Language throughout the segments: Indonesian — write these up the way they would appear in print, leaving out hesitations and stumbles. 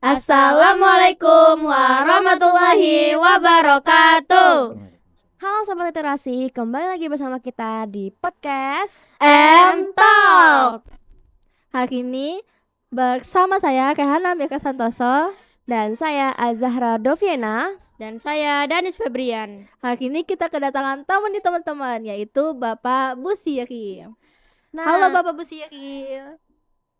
Assalamualaikum warahmatullahi wabarakatuh. Halo Sobat Literasi, kembali lagi bersama kita di podcast M-Talk. Hari ini bersama saya Kehana Mika Santoso dan saya Azahra Doviena. Dan saya Danis Febrian. Hari ini kita kedatangan tamu nih teman-teman, yaitu Bapak Busiri. Nah, Halo Bapak Busiri.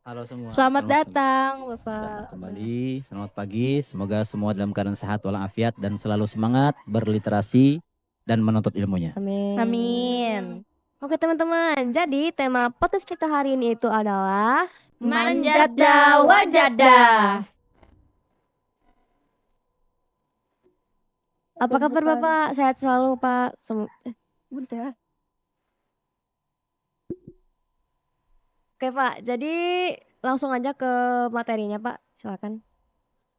Halo semua. Selamat datang Bapak. Selamat kembali, selamat pagi. Semoga semua dalam keadaan sehat walafiat dan selalu semangat berliterasi dan menuntut ilmunya. Amin. Oke teman-teman, jadi tema podcast kita hari ini itu adalah Manjada wajada. apa kabar Bapak? Sehat selalu Pak? Udah. Oke Pak, jadi langsung aja ke materinya Pak, silakan.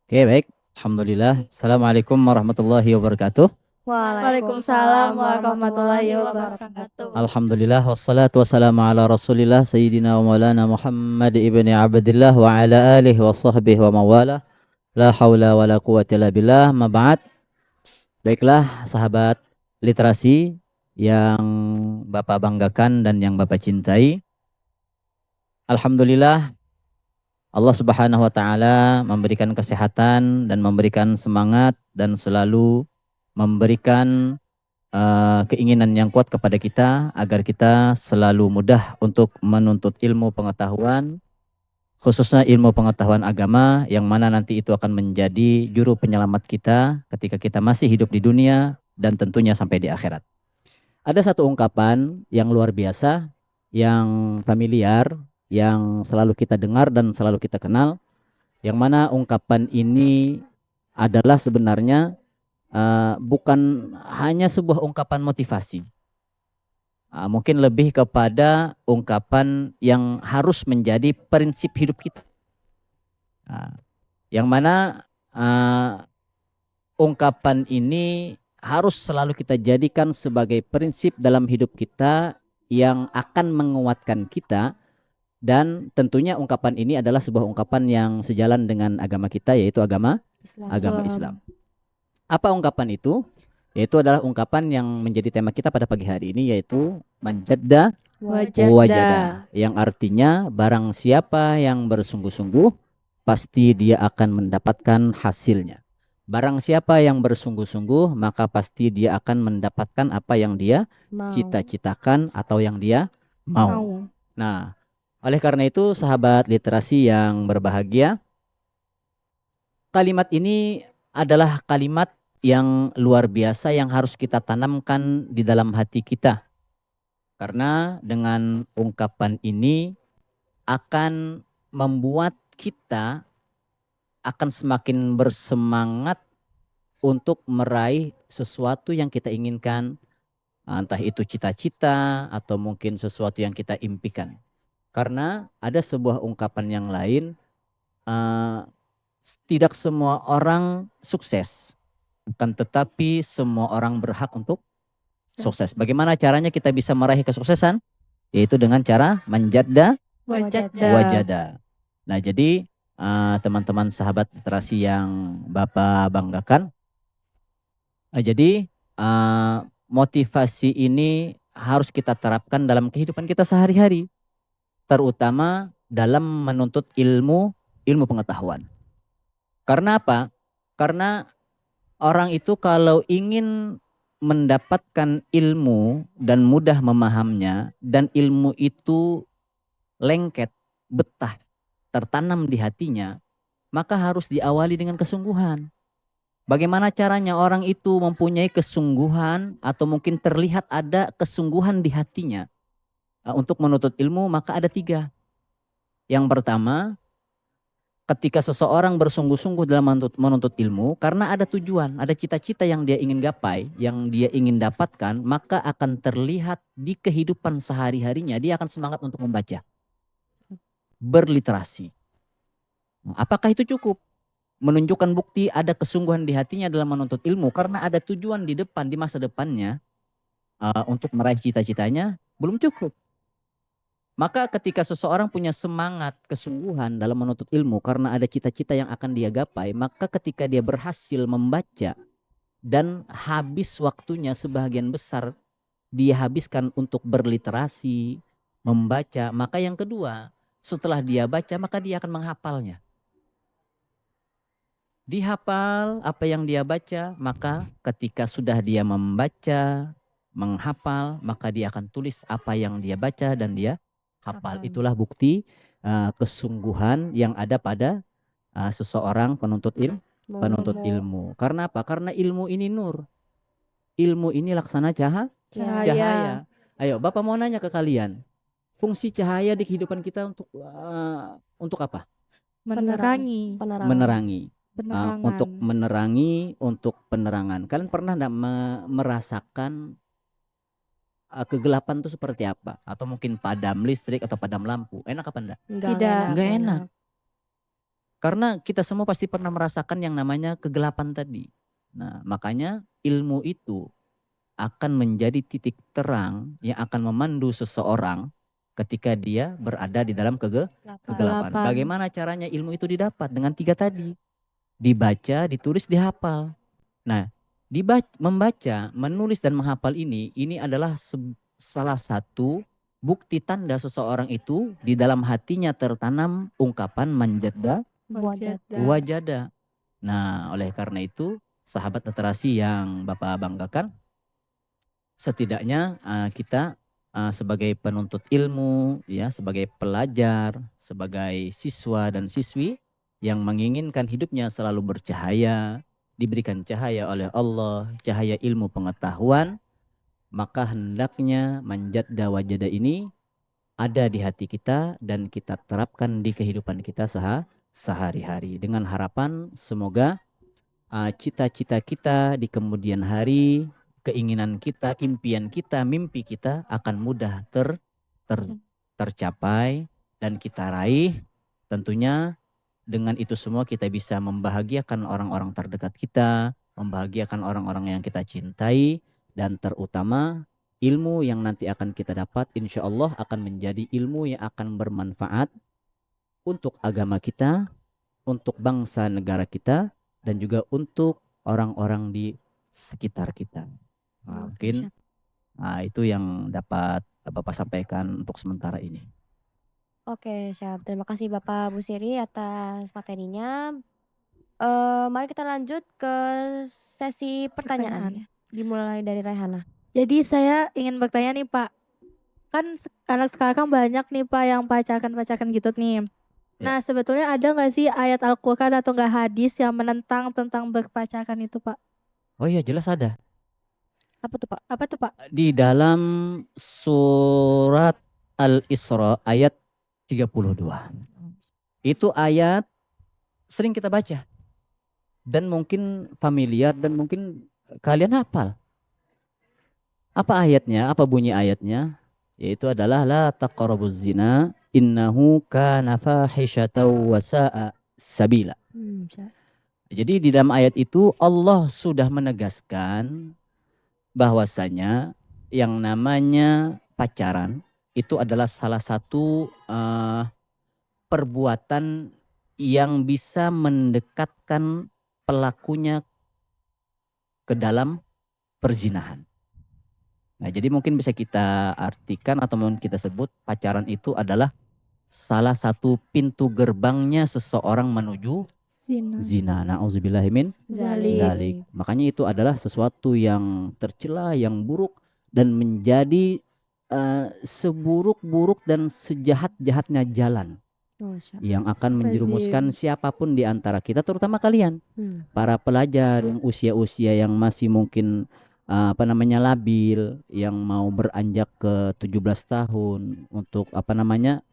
Oke, baik. Alhamdulillah. Assalamualaikum warahmatullahi wabarakatuh. Waalaikumsalam warahmatullahi wabarakatuh. Alhamdulillah wassalatu wassalamu ala Rasulillah sayyidina wa maulana Muhammad ibni Abdillah wa ala alihi wa sahbihi wa mawalah. La haula wa la quwwata illa billah. Ma ba'd. Baiklah sahabat literasi yang Bapak banggakan dan yang Bapak cintai. Alhamdulillah Allah Subhanahu wa taala memberikan kesehatan dan memberikan semangat dan selalu memberikan keinginan yang kuat kepada kita agar kita selalu mudah untuk menuntut ilmu pengetahuan, khususnya ilmu pengetahuan agama yang mana nanti itu akan menjadi juru penyelamat kita ketika kita masih hidup di dunia dan tentunya sampai di akhirat. Ada satu ungkapan yang luar biasa, yang familiar, yang selalu kita dengar dan selalu kita kenal, yang mana ungkapan ini adalah sebenarnya bukan hanya sebuah ungkapan motivasi, mungkin lebih kepada ungkapan yang harus menjadi prinsip hidup kita, yang mana ungkapan ini harus selalu kita jadikan sebagai prinsip dalam hidup kita yang akan menguatkan kita. Dan tentunya ungkapan ini adalah sebuah ungkapan yang sejalan dengan agama kita, yaitu agama Islam. Apa ungkapan itu? Yaitu adalah ungkapan yang menjadi tema kita pada pagi hari ini, yaitu manjada wajada, yang artinya barang siapa yang bersungguh-sungguh pasti dia akan mendapatkan hasilnya. Barang siapa yang bersungguh-sungguh maka pasti dia akan mendapatkan apa yang dia cita-citakan atau yang dia mau. Nah, oleh karena itu sahabat literasi yang berbahagia, kalimat ini adalah kalimat yang luar biasa yang harus kita tanamkan di dalam hati kita. Karena dengan ungkapan ini akan membuat kita akan semakin bersemangat untuk meraih sesuatu yang kita inginkan, entah itu cita-cita atau mungkin sesuatu yang kita impikan. Karena ada sebuah ungkapan yang lain, tidak semua orang sukses, akan tetapi semua orang berhak untuk sukses. Bagaimana caranya kita bisa meraih kesuksesan? Yaitu dengan cara manjada wajada. Nah, jadi teman-teman sahabat literasi yang Bapak banggakan, jadi motivasi ini harus kita terapkan dalam kehidupan kita sehari-hari, terutama dalam menuntut ilmu pengetahuan. Karena apa? Karena orang itu kalau ingin mendapatkan ilmu dan mudah memahaminya, dan ilmu itu lengket, betah, tertanam di hatinya, maka harus diawali dengan kesungguhan. Bagaimana caranya orang itu mempunyai kesungguhan atau mungkin terlihat ada kesungguhan di hatinya untuk menuntut ilmu? Maka ada 3. Yang pertama, ketika seseorang bersungguh-sungguh dalam menuntut ilmu karena ada tujuan, ada cita-cita yang dia ingin gapai, yang dia ingin dapatkan, maka akan terlihat di kehidupan sehari-harinya dia akan semangat untuk membaca, berliterasi. Apakah itu cukup menunjukkan bukti ada kesungguhan di hatinya dalam menuntut ilmu karena ada tujuan di depan, di masa depannya untuk meraih cita-citanya? Belum cukup. Maka ketika seseorang punya semangat, kesungguhan dalam menuntut ilmu karena ada cita-cita yang akan dia gapai, maka ketika dia berhasil membaca dan habis waktunya sebagian besar dia habiskan untuk berliterasi, membaca, maka yang kedua, setelah dia baca maka dia akan menghafalnya. Dihafal apa yang dia baca, maka ketika sudah dia membaca, menghafal, maka dia akan tulis apa yang dia baca dan dia hafal. Hafal. Itulah bukti kesungguhan yang ada pada seseorang penuntut ilmu. Karena apa? Karena ilmu ini nur. Ilmu ini laksana cahaya. Ayo, Bapak mau nanya ke kalian. Fungsi cahaya di kehidupan kita untuk apa? Menerangi. Menerangi. Penerangan. Untuk menerangi, untuk penerangan. Kalian pernah enggak merasakan kegelapan itu seperti apa? Atau mungkin padam listrik atau padam lampu. Enak apa enggak? Tidak. Enggak enak. Karena kita semua pasti pernah merasakan yang namanya kegelapan tadi. Nah, makanya ilmu itu akan menjadi titik terang yang akan memandu seseorang ketika dia berada di dalam kegelapan. Kegelapan. Bagaimana caranya ilmu itu didapat? Dengan 3 tadi. Dibaca, ditulis, dihafal. Nah, membaca, menulis dan menghafal ini adalah salah satu bukti tanda seseorang itu di dalam hatinya tertanam ungkapan manjada wajada. Nah, oleh karena itu, sahabat literasi yang Bapak banggakan, setidaknya kita sebagai penuntut ilmu, ya, sebagai pelajar, sebagai siswa dan siswi yang menginginkan hidupnya selalu bercahaya, diberikan cahaya oleh Allah, cahaya ilmu pengetahuan, maka hendaknya manjadda wajada ini ada di hati kita dan kita terapkan di kehidupan kita sehari-hari dengan harapan semoga cita-cita kita di kemudian hari, keinginan kita, impian kita, mimpi kita akan mudah tercapai dan kita raih. Tentunya dengan itu semua kita bisa membahagiakan orang-orang terdekat kita, membahagiakan orang-orang yang kita cintai, dan terutama ilmu yang nanti akan kita dapat insya Allah akan menjadi ilmu yang akan bermanfaat untuk agama kita, untuk bangsa negara kita, dan juga untuk orang-orang di sekitar kita. Nah, mungkin itu yang dapat Bapak sampaikan untuk sementara ini. Oke, siap. Terima kasih Bapak Busiri atas materinya. Mari kita lanjut ke sesi pertanyaan. Dimulai dari Raihana. Jadi saya ingin bertanya nih Pak. Kan anak sekarang banyak nih Pak yang pacakan gitu nih. Nah, sebetulnya ada nggak sih ayat Al-Quran atau nggak hadis yang menentang tentang berpacakan itu Pak? Oh iya, jelas ada. Apa tuh Pak? Apa tuh Pak? Di dalam surat Al-Isra ayat 32. Itu ayat sering kita baca. Dan mungkin familiar dan mungkin kalian hafal. Apa ayatnya? Apa bunyi ayatnya? Yaitu adalah la taqrabuz zina innahu kana fahishatan wa sa'a sabila. Jadi di dalam ayat itu Allah sudah menegaskan bahwasanya yang namanya pacaran itu adalah salah satu perbuatan yang bisa mendekatkan pelakunya ke dalam perzinahan. Nah, jadi mungkin bisa kita artikan atau mungkin kita sebut pacaran itu adalah salah satu pintu gerbangnya seseorang menuju zina. Na'udzubillahi min dzalik. Makanya itu adalah sesuatu yang tercela, yang buruk dan menjadi seburuk-buruk dan sejahat-jahatnya jalan yang akan menjerumuskan siapapun di antara kita, terutama kalian, para pelajar yang usia-usia yang masih mungkin labil, yang mau beranjak ke 17 tahun untuk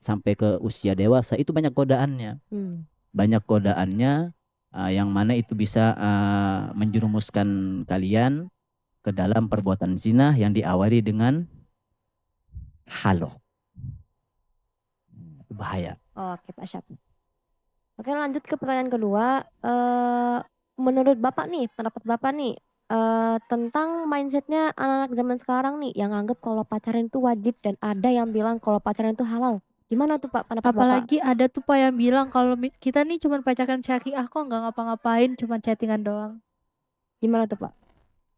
sampai ke usia dewasa, itu banyak godaannya. Banyak godaannya yang mana itu bisa menjerumuskan kalian ke dalam perbuatan zina yang diawali dengan halo. Itu bahaya. Oke Pak Syaf. Oke, lanjut ke pertanyaan kedua. Menurut Bapak nih, pendapat Bapak nih, tentang mindsetnya anak-anak zaman sekarang nih yang anggap kalau pacaran itu wajib dan ada yang bilang kalau pacaran itu halal. Gimana tuh Pak pendapat Bapak? Apalagi ada tuh Pak yang bilang kalau kita nih cuma pacaran syariah kok nggak ngapa-ngapain, cuma chattingan doang. Gimana tuh Pak?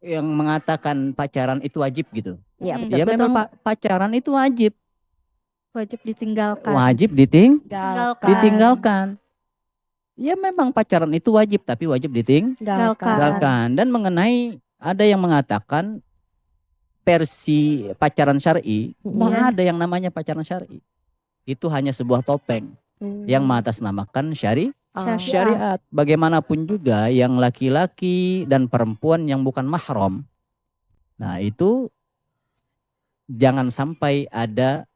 Yang mengatakan pacaran itu wajib gitu. Iya Mm, betul. Ya betul, memang Pak. pacaran itu wajib. Wajib ditinggalkan. Wajib Tinggalkan. ditinggalkan. Ya memang pacaran itu wajib, tapi wajib ditinggalkan. Dan mengenai ada yang mengatakan versi pacaran syar'i, nggak Iya. ada yang namanya pacaran syar'i. Itu hanya sebuah topeng yang mengatasnamakan syariat. Bagaimanapun juga yang laki-laki dan perempuan yang bukan mahram. Nah, itu jangan sampai ada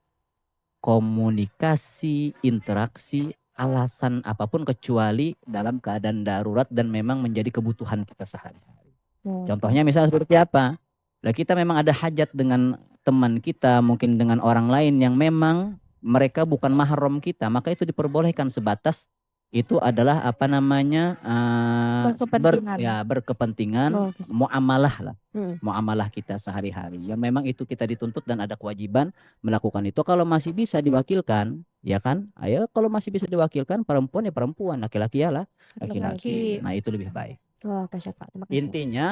komunikasi, interaksi, alasan apapun kecuali dalam keadaan darurat dan memang menjadi kebutuhan kita sehari-hari. Contohnya misalnya seperti apa? Lah kita memang ada hajat dengan teman kita, mungkin dengan orang lain yang memang mereka bukan mahram kita, maka itu diperbolehkan sebatas itu adalah apa namanya Berkepentingan. berkepentingan, Oh, oke. muamalah lah, Hmm. muamalah kita sehari-hari. Ya memang itu kita dituntut dan ada kewajiban melakukan itu. Kalau masih bisa diwakilkan, ya kan? Ayo kalau masih bisa diwakilkan perempuan ya perempuan, laki-laki ya lah laki-laki. Nah itu lebih baik. Oh, oke Chef, Pak. Terima kasih. Intinya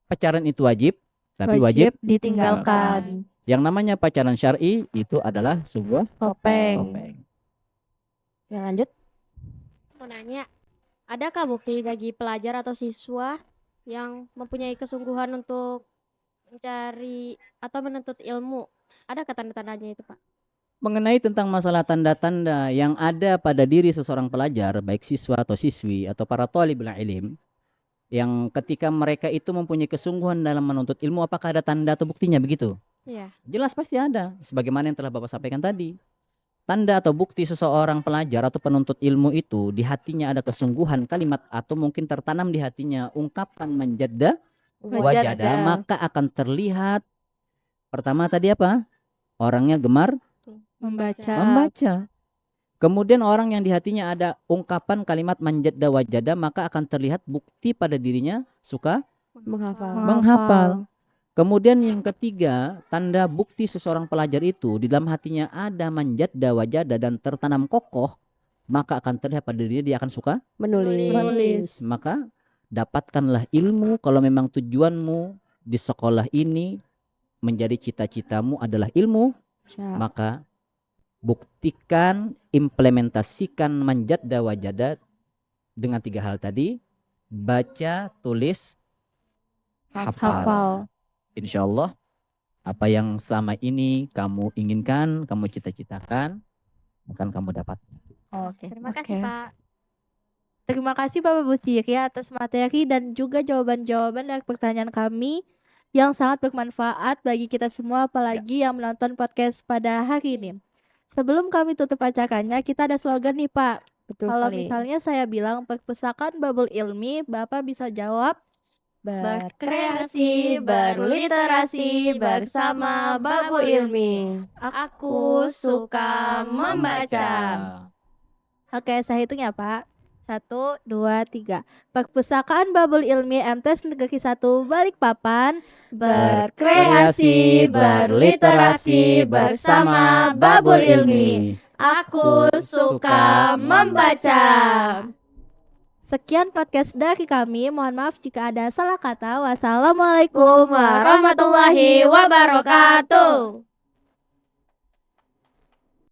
pacaran itu wajib, tapi wajib ditinggalkan. Yang namanya pacaran syar'i itu adalah sebuah Topeng. Ya lanjut. Mau nanya, adakah bukti bagi pelajar atau siswa yang mempunyai kesungguhan untuk mencari atau menuntut ilmu? Adakah tanda-tandanya itu Pak? Mengenai tentang masalah tanda-tanda yang ada pada diri seseorang pelajar, baik siswa atau siswi atau para thalibul ilm, yang ketika mereka itu mempunyai kesungguhan dalam menuntut ilmu, apakah ada tanda atau buktinya begitu? Iya. Jelas pasti ada, sebagaimana yang telah Bapak sampaikan tadi. Tanda atau bukti seseorang pelajar atau penuntut ilmu itu di hatinya ada kesungguhan kalimat atau mungkin tertanam di hatinya ungkapan manjadda wajada, maka akan terlihat pertama tadi apa? Orangnya gemar membaca. Kemudian orang yang di hatinya ada ungkapan kalimat manjadda wajada, maka akan terlihat bukti pada dirinya suka menghafal. Kemudian yang ketiga, tanda bukti seseorang pelajar itu di dalam hatinya ada manjadda wajada dan tertanam kokoh, maka akan terlihat pada dirinya dia akan suka Menulis. Maka dapatkanlah ilmu. Kalau memang tujuanmu di sekolah ini menjadi cita-citamu adalah ilmu, maka buktikan, implementasikan manjadda wajada dengan 3 hal tadi: baca, tulis, hafal. Insya Allah apa yang selama ini kamu inginkan, kamu cita-citakan, akan kamu dapat. Oke. Terima kasih Pak. Terima kasih Bapak Bu Siri atas materi dan juga jawaban-jawaban dari pertanyaan kami yang sangat bermanfaat bagi kita semua, apalagi yang menonton podcast pada hari ini. Sebelum kami tutup acaranya, kita ada slogan nih Pak. Betul Kalau sekali. misalnya saya bilang perpustakaan Babul Ilmi, Bapak bisa jawab Berkreasi, berliterasi bersama Babu Ilmi. Aku suka membaca. Oke, saya hitung ya Pak. 1, 2, 3. Perpustakaan Babul Ilmi MTs Negeri 1 Balikpapan Berkreasi, berliterasi bersama Babul Ilmi. Aku suka membaca. Sekian podcast dari kami. Mohon maaf jika ada salah kata. Wassalamualaikum Warahmatullahi wabarakatuh.